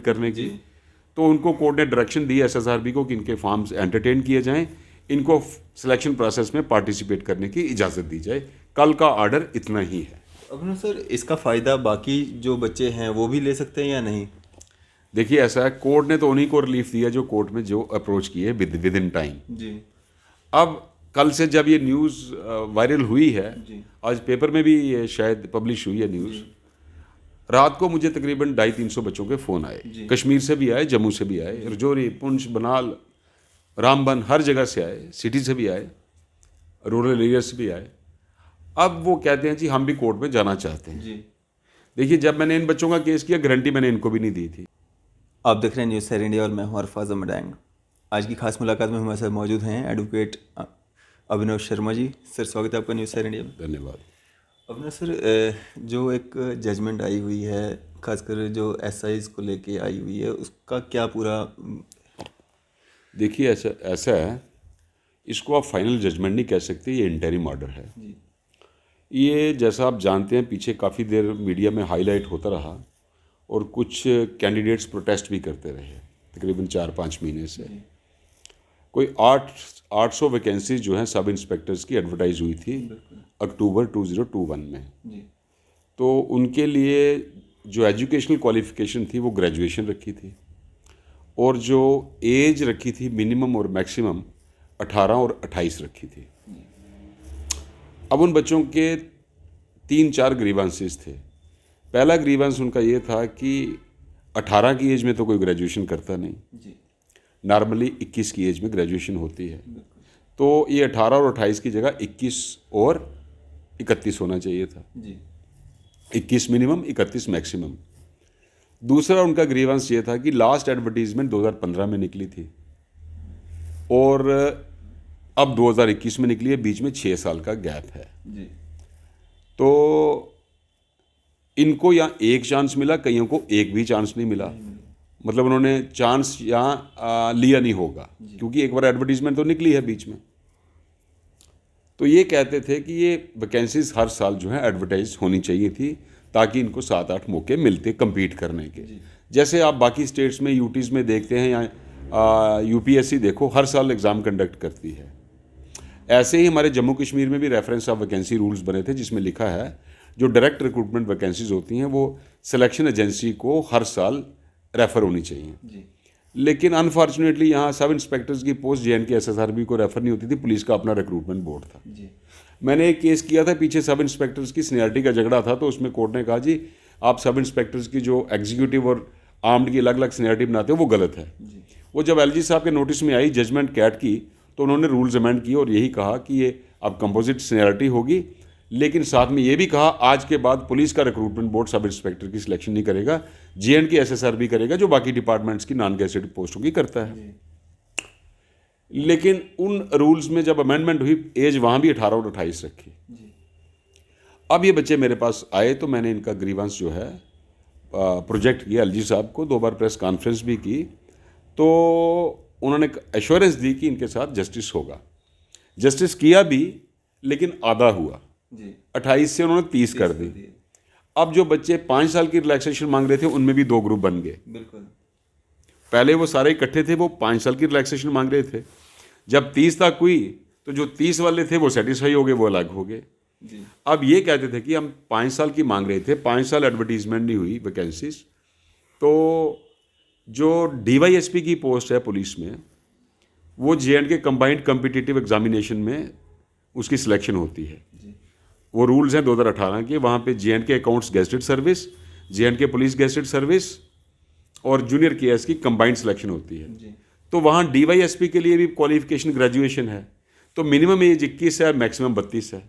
करने की। तो उनको कोर्ट ने डायरेक्शन दी एसएसआरबी को कि इनके फॉर्म्स एंटरटेन किए जाएं, इनको सिलेक्शन प्रोसेस में पार्टिसिपेट करने की इजाज़त दी जाए। कल का ऑर्डर इतना ही है। अब सर इसका फ़ायदा बाकी जो बच्चे हैं वो भी ले सकते हैं या नहीं? देखिए ऐसा है, कोर्ट ने तो उन्हीं को रिलीफ दिया जो कोर्ट में जो अप्रोच किए विद इन टाइम। जी। अब कल से जब ये न्यूज़ वायरल हुई है, जी। आज पेपर में भी ये शायद पब्लिश हुई है न्यूज़, रात को मुझे तकरीबन 250-300 बच्चों के फ़ोन आए, कश्मीर से भी आए, जम्मू से भी आए, रजौरी, पुंछ, बनाल, रामबन, हर जगह से आए, सिटी से भी आए, रूरल एरिया से भी आए। अब वो कहते हैं जी हम भी कोर्ट में जाना चाहते हैं। जी। देखिए जब मैंने इन बच्चों का केस किया, गारंटी मैंने इनको भी नहीं दी थी। आप देख रहे हैं न्यूज़ सैर इंडिया और मैं हूं अरफाज अमडैंग। आज की खास मुलाकात में हमारे साथ मौजूद हैं एडवोकेट अभिनव शर्मा जी। सर स्वागत है आपका न्यूज़ सैर इंडिया में। धन्यवाद। अभिनव सर, जो एक जजमेंट आई हुई है खासकर जो एसआईज को लेके आई हुई है उसका क्या पूरा देखिए ऐसा है, इसको आप फाइनल जजमेंट नहीं कह सकते, ये इंटरिम ऑर्डर है। जी। ये जैसा आप जानते हैं पीछे काफ़ी देर मीडिया में हाईलाइट होता रहा और कुछ कैंडिडेट्स प्रोटेस्ट भी करते रहे तकरीबन 4-5 महीने से। कोई 800 वैकेंसीज जो हैं सब इंस्पेक्टर्स की एडवर्टाइज हुई थी अक्टूबर 2021 में। जी। तो उनके लिए जो एजुकेशनल क्वालिफ़िकेशन थी वो ग्रेजुएशन रखी थी और जो एज रखी थी मिनिमम और मैक्सिमम 18 और 28 रखी थी। अब उन बच्चों के 3-4 ग्रीवांसेस थे। पहला ग्रीवांस उनका ये था कि 18 की एज में तो कोई ग्रेजुएशन करता नहीं, जी। नॉर्मली 21 की एज में ग्रेजुएशन होती है। तो ये 18 और 28 की जगह 21 और 31 होना चाहिए था। जी। 21 मिनिमम, 31 मैक्सिमम। दूसरा उनका ग्रीवांस ये था कि लास्ट एडवर्टीजमेंट 2015 में निकली थी और अब 2021 में निकली है, बीच में 6 साल का गैप है। जी। तो इनको यहाँ एक चांस मिला, कईयों को एक भी चांस नहीं मिला। मतलब उन्होंने चांस यहाँ लिया नहीं होगा क्योंकि एक बार एडवर्टीजमेंट तो निकली है बीच में। तो ये कहते थे कि ये वैकेंसीज हर साल जो है एडवर्टाइज होनी चाहिए थी ताकि इनको 7-8 मौके मिलते कम्पीट करने के। जैसे आप बाकी स्टेट्स में यूटीज़ में देखते हैं या यूपीएससी देखो हर साल एग्ज़ाम कंडक्ट करती है। ऐसे ही हमारे जम्मू कश्मीर में भी रेफरेंस ऑफ वैकेंसी रूल्स बने थे जिसमें लिखा है जो डायरेक्ट रिक्रूटमेंट वैकेंसीज होती हैं वो सिलेक्शन एजेंसी को हर साल रेफ़र होनी चाहिए। जी। लेकिन अनफॉर्चुनेटली यहाँ सब इंस्पेक्टर्स की पोस्ट जेएनके एसएसआरबी को रेफ़र नहीं होती थी, पुलिस का अपना रिक्रूटमेंट बोर्ड था। जी। मैंने एक केस किया था, पीछे सब इंस्पेक्टर्स की सीनियरिटी का झगड़ा था, तो उसमें कोर्ट ने कहा जी आप सब इंस्पेक्टर्स की जो एग्जीक्यूटिव और आर्म्ड की अलग अलग सीनियरिटी बनाते हो वो गलत है। वो जब एलजी साहब के नोटिस में आई जजमेंट कैट की तो उन्होंने रूल्स अमेंड किए और यही कहा कि ये अब कंपोजिट सीनियरिटी होगी, लेकिन साथ में ये भी कहा आज के बाद पुलिस का रिक्रूटमेंट बोर्ड सब इंस्पेक्टर की सिलेक्शन नहीं करेगा, जेएनके एसएसआरबी करेगा जो बाकी डिपार्टमेंट्स की नॉन गैजेटेड पोस्टों की करता है। लेकिन उन रूल्स में जब अमेंडमेंट हुई एज वहाँ भी 18 और 28 रखी। अब ये बच्चे मेरे पास आए तो मैंने इनका ग्रीवांस जो है प्रोजेक्ट किया एलजी साहब को, 2 बार प्रेस कॉन्फ्रेंस भी की, तो उन्होंने एश्योरेंस दी कि इनके साथ जस्टिस होगा। जस्टिस किया भी लेकिन आधा हुआ, 28 से उन्होंने 30 कर दी। अब जो बच्चे 5 साल की रिलैक्सेशन मांग रहे थे उनमें भी 2 ग्रुप बन गए। बिल्कुल। पहले वो सारे इकट्ठे थे, वो 5 साल की रिलैक्सेशन मांग रहे थे। जब 30 तक हुई तो जो 30 वाले थे वो सेटिस्फाई हो गए, वो अलग हो गए। अब ये कहते थे कि हम 5 साल की मांग रहे थे, 5 साल एडवर्टीजमेंट नहीं हुई वैकेंसीज, तो जो डीवाईएसपी की पोस्ट है पुलिस में वो जेएंडके कंबाइंड कॉम्पिटिटिव एग्जामिनेशन में उसकी सिलेक्शन होती है। वो रूल्स हैं 2018 के, वहाँ पे J&K accounts gazetted service, J&K police gazetted service और जूनियर केएस की कंबाइंड सिलेक्शन होती है। तो वहाँ डीवाईएसपी के लिए भी क्वालिफिकेशन ग्रेजुएशन है, तो मिनिमम एज 21 है, मैक्सिमम 32 है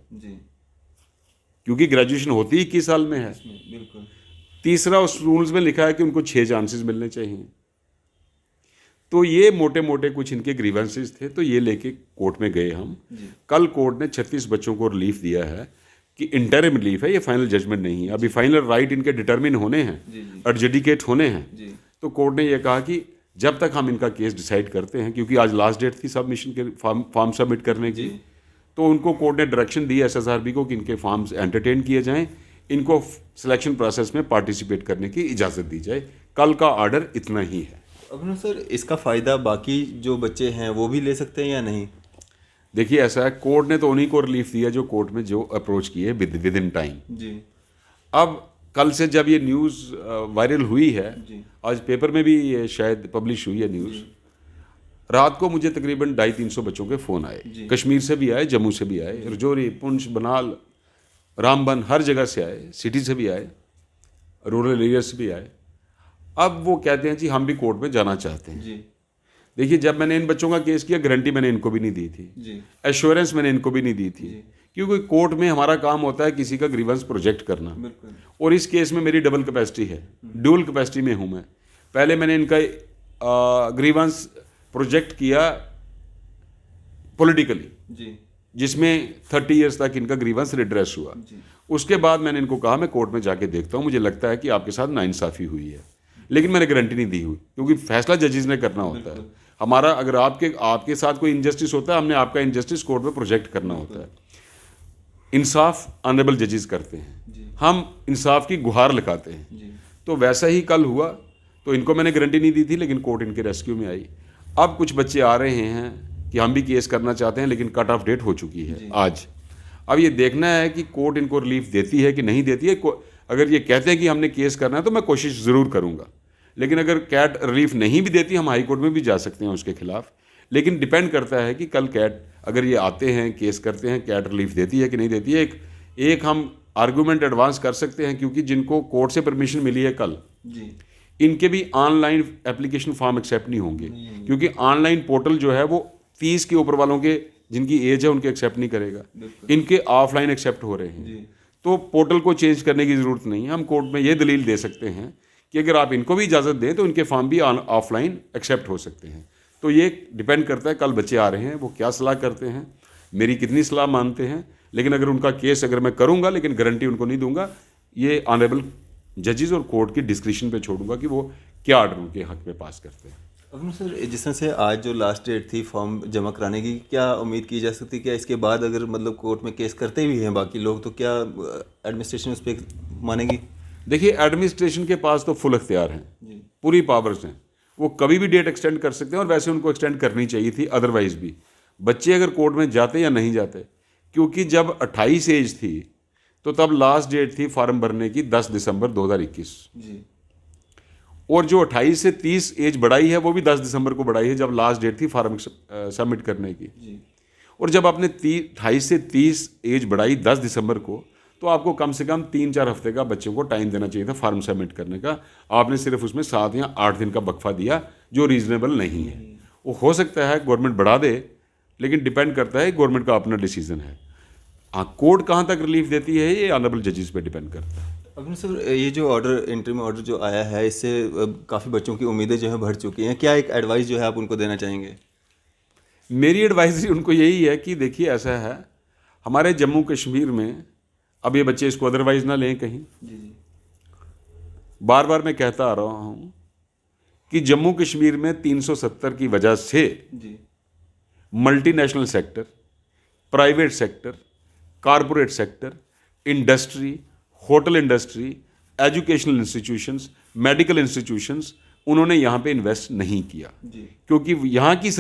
क्योंकि ग्रेजुएशन होती ही 21 साल में है। बिल्कुल। तीसरा उस रूल्स में लिखा है कि उनको 6 चांसेस मिलने चाहिए। तो ये मोटे मोटे कुछ इनके ग्रीवेंसेस थे, तो ये लेके कोर्ट में गए हम। कल कोर्ट ने 36 बच्चों को रिलीफ दिया है कि इंटरिम रिलीफ है, ये फाइनल जजमेंट नहीं है। अभी फाइनल राइट इनके डिटरमिन होने हैं, एडजुडिकेट होने हैं। तो कोर्ट ने ये कहा कि जब तक हम इनका केस डिसाइड करते हैं, क्योंकि आज लास्ट डेट थी सबमिशन के फॉर्म सबमिट करने की, तो उनको कोर्ट ने डायरेक्शन दी एसएसआरबी को कि इनके फॉर्म्स एंटरटेन किए जाएं, इनको सिलेक्शन प्रोसेस में पार्टिसिपेट करने की इजाज़त दी जाए। कल का ऑर्डर इतना ही है। अब सर इसका फ़ायदा बाकी जो बच्चे हैं वो भी ले सकते हैं या नहीं? देखिए ऐसा है, कोर्ट ने तो उन्हीं को रिलीफ दिया जो कोर्ट में जो अप्रोच किए विद इन टाइम। जी। अब कल से जब ये न्यूज़ वायरल हुई है, आज पेपर में भी ये शायद पब्लिश हुई है न्यूज़, रात को मुझे तकरीबन 250-300 बच्चों के फ़ोन आए, कश्मीर से भी आए, जम्मू से भी आए, रजौरी, पुंछ, बनाल, रामबन, हर जगह से आए, सिटी से भी आए, रूरल एरिया से भी आए। अब वो कहते हैं जी हम भी कोर्ट में जाना चाहते हैं। देखिए जब मैंने इन बच्चों का केस किया, गारंटी मैंने इनको भी नहीं दी थी, एश्योरेंस मैंने इनको भी नहीं दी थी, क्योंकि कोर्ट में हमारा काम होता है किसी का ग्रीवेंस प्रोजेक्ट करना, और इस केस में मेरी डबल कैपेसिटी है, ड्यूल कैपेसिटी में हूँ मैं। पहले मैंने इनका ग्रीवेंस प्रोजेक्ट किया पॉलिटिकली, जिसमें 30 ईयर्स तक इनका ग्रीवेंस रिड्रेस हुआ। उसके बाद मैंने इनको कहा मैं कोर्ट में जाके देखता हूँ, मुझे लगता है कि आपके साथ नाइंसाफ़ी हुई है, लेकिन मैंने गारंटी नहीं दी हुई, क्योंकि फैसला जजेस ने करना होता है हमारा। अगर आपके साथ कोई इनजस्टिस होता है, हमने आपका इनजस्टिस कोर्ट में प्रोजेक्ट करना होता है। इंसाफ ऑनरेबल जजेस करते हैं, हम इंसाफ की गुहार लगाते हैं। तो वैसा ही कल हुआ, तो इनको मैंने गारंटी नहीं दी थी, लेकिन कोर्ट इनके रेस्क्यू में आई। अब कुछ बच्चे आ रहे हैं कि हम भी केस करना चाहते हैं, लेकिन कट ऑफ डेट हो चुकी है आज। अब ये देखना है कि कोर्ट इनको रिलीफ देती है कि नहीं देती है। अगर ये कहते हैं कि हमने केस करना है तो मैं कोशिश ज़रूर करूँगा, लेकिन अगर कैट रिलीफ नहीं भी देती, हम हाई कोर्ट में भी जा सकते हैं उसके खिलाफ। लेकिन डिपेंड करता है कि कल कैट अगर ये आते हैं, केस करते हैं, कैट रिलीफ देती है कि नहीं देती है। एक हम आर्गूमेंट एडवांस कर सकते हैं, क्योंकि जिनको कोर्ट से परमिशन मिली है कल, इनके भी ऑनलाइन एप्लीकेशन फॉर्म एक्सेप्ट नहीं होंगे, क्योंकि ऑनलाइन पोर्टल जो है वो 30 के ऊपर वालों के जिनकी एज है उनके एक्सेप्ट नहीं करेगा, इनके ऑफलाइन एक्सेप्ट हो रहे हैं। तो पोर्टल को चेंज करने की ज़रूरत नहीं है। हम कोर्ट में ये दलील दे सकते हैं कि अगर आप इनको भी इजाज़त दें तो इनके फॉर्म भी ऑफलाइन एक्सेप्ट हो सकते हैं। तो ये डिपेंड करता है कल बच्चे आ रहे हैं वो क्या सलाह करते हैं, मेरी कितनी सलाह मानते हैं। लेकिन अगर उनका केस अगर मैं करूँगा, लेकिन गारंटी उनको नहीं दूंगा, ये ऑनरेबल जजेस और कोर्ट की डिस्क्रिप्शन पे छोड़ूंगा कि वो क्या ऑर्डर उनके हक में पास करते हैं। अब सर जिस तरह से आज जो लास्ट डेट थी फॉर्म जमा कराने की, क्या उम्मीद की जा सकती है क्या इसके बाद अगर मतलब कोर्ट में केस करते भी हैं बाकी लोग, तो क्या एडमिनिस्ट्रेशन उस पर मानेगी? देखिए एडमिनिस्ट्रेशन के पास तो फुल अख्तियार हैं, पूरी पावर्स हैं, वो कभी भी डेट एक्सटेंड कर सकते हैं, और वैसे उनको एक्सटेंड करनी चाहिए थी अदरवाइज भी। बच्चे अगर कोर्ट में जाते या नहीं जाते, क्योंकि जब 28 एज थी तो तब लास्ट डेट थी फॉर्म भरने की 10 दिसंबर 2021 और जो 28 से 30 एज बढ़ाई है वो भी 10 दिसंबर को बढ़ाई है, जब लास्ट डेट थी फॉर्म सबमिट करने की। और जब आपने 28 से 30 एज बढ़ाई 10 दिसंबर को, तो आपको कम से कम 3-4 हफ्ते का बच्चों को टाइम देना चाहिए था फॉर्म सबमिट करने का। आपने सिर्फ उसमें 7 या 8 दिन का वक्फा दिया, जो रीजनेबल नहीं है। वो हो सकता है गवर्नमेंट बढ़ा दे, लेकिन डिपेंड करता है गवर्नमेंट का अपना डिसीजन है। हाँ, कोर्ट कहाँ तक रिलीफ देती है ये ऑनरेबल जजेस पे डिपेंड करता है। अब सर ये जो ऑर्डर इंटरिम ऑर्डर जो आया है, इससे काफ़ी बच्चों की उम्मीदें जो है बढ़ चुकी हैं। क्या एक एडवाइस जो है आप उनको देना चाहेंगे? मेरी एडवाइजरी उनको यही है कि देखिए ऐसा है, हमारे जम्मू कश्मीर में, अब ये बच्चे इसको अदरवाइज ना लें कहीं, बार बार मैं कहता आ रहा हूँ कि जम्मू कश्मीर में 370 की वजह से multinational sector, private sector, corporate sector, industry, hotel industry, educational institutions, medical institutions, उन्होंने यहाँ पे इन्वेस्ट नहीं किया, क्योंकि यहाँ की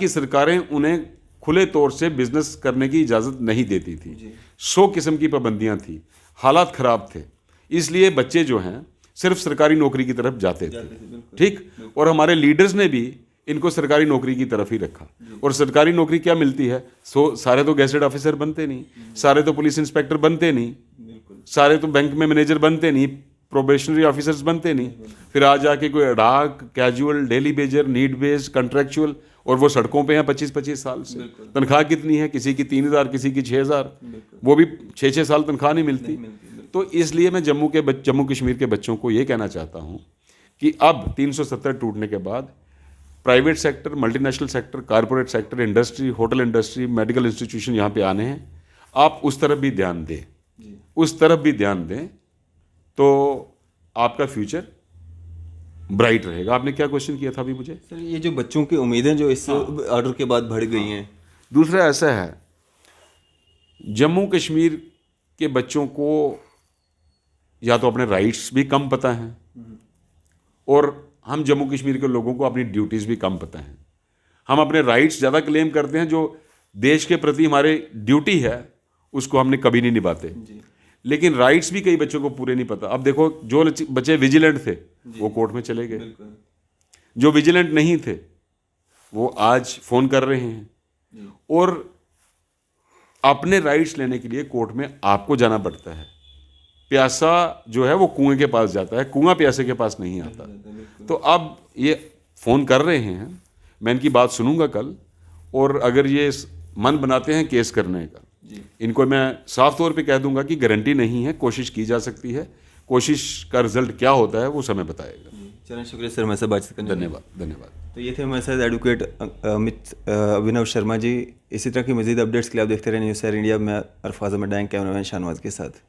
सरकारें उन्हें खुले तौर से बिजनेस करने की इजाज़त नहीं देती थी। 100 किस्म की पाबंदियाँ थी, हालात ख़राब थे, इसलिए बच्चे जो हैं सिर्फ सरकारी नौकरी की तरफ जाते थे। ठीक, और हमारे लीडर्स ने भी इनको सरकारी नौकरी की तरफ ही रखा। और सरकारी नौकरी क्या मिलती है? सारे तो गैजेटेड ऑफिसर बनते नहीं, सारे तो पुलिस इंस्पेक्टर बनते नहीं, सारे तो बैंक में मैनेजर बनते नहीं, प्रोबेशनरी ऑफिसर्स बनते नहीं। फिर आ जाके कोई ad hoc, casual, daily wager, need based, contractual, और वो सड़कों पे हैं 25-25 साल से। तनख्वाह कितनी है? किसी की 3000, किसी की 6000, वो भी 6-6 साल तनख्वाह नहीं मिलती। तो इसलिए मैं जम्मू कश्मीर के बच्चों को ये कहना चाहता हूँ कि अब 370 टूटने के बाद private sector, multinational sector, corporate sector, industry, hotel industry, medical institution यहाँ पे आने हैं। आप उस तरफ भी ध्यान दें, उस तरफ भी ध्यान दें, तो आपका फ्यूचर ब्राइट रहेगा। आपने क्या क्वेश्चन किया था अभी मुझे? सर ये जो बच्चों की उम्मीदें जो इस ऑर्डर के बाद बढ़ गई हैं। दूसरा ऐसा है, जम्मू कश्मीर के बच्चों को या तो अपने राइट्स भी कम पता हैं, और हम जम्मू कश्मीर के लोगों को अपनी ड्यूटीज़ भी कम पता हैं। हम अपने राइट्स ज़्यादा क्लेम करते हैं, जो देश के प्रति हमारे ड्यूटी है उसको हमने कभी नहीं निभाते। लेकिन राइट्स भी कई बच्चों को पूरे नहीं पता। अब देखो, जो बच्चे विजिलेंट थे वो कोर्ट में चले गए, जो विजिलेंट नहीं थे वो आज फ़ोन कर रहे हैं, और अपने राइट्स लेने के लिए कोर्ट में आपको जाना पड़ता है। प्यासा जो है वो कुएं के पास जाता है, कुआं प्यासे के पास नहीं आता। तो अब ये फ़ोन कर रहे हैं, मैं इनकी बात सुनूंगा कल, और अगर ये मन बनाते हैं केस करने का, इनको मैं साफ तौर पे कह दूंगा कि गारंटी नहीं है, कोशिश की जा सकती है। कोशिश का रिजल्ट क्या होता है वो समय बताएगा। चलिए, शुक्रिया सर, हमारे साथ बातचीत करने के लिए। धन्यवाद। तो ये थे हमारे साथ एडवोकेट अभिनव शर्मा जी। इसी तरह की मज़ीद अपडेट्स के लिए आप देखते रहे न्यूज़ शेयर इंडिया में। अरफाज अहमद डैंग, कैमरामैन शाहनवाज के साथ।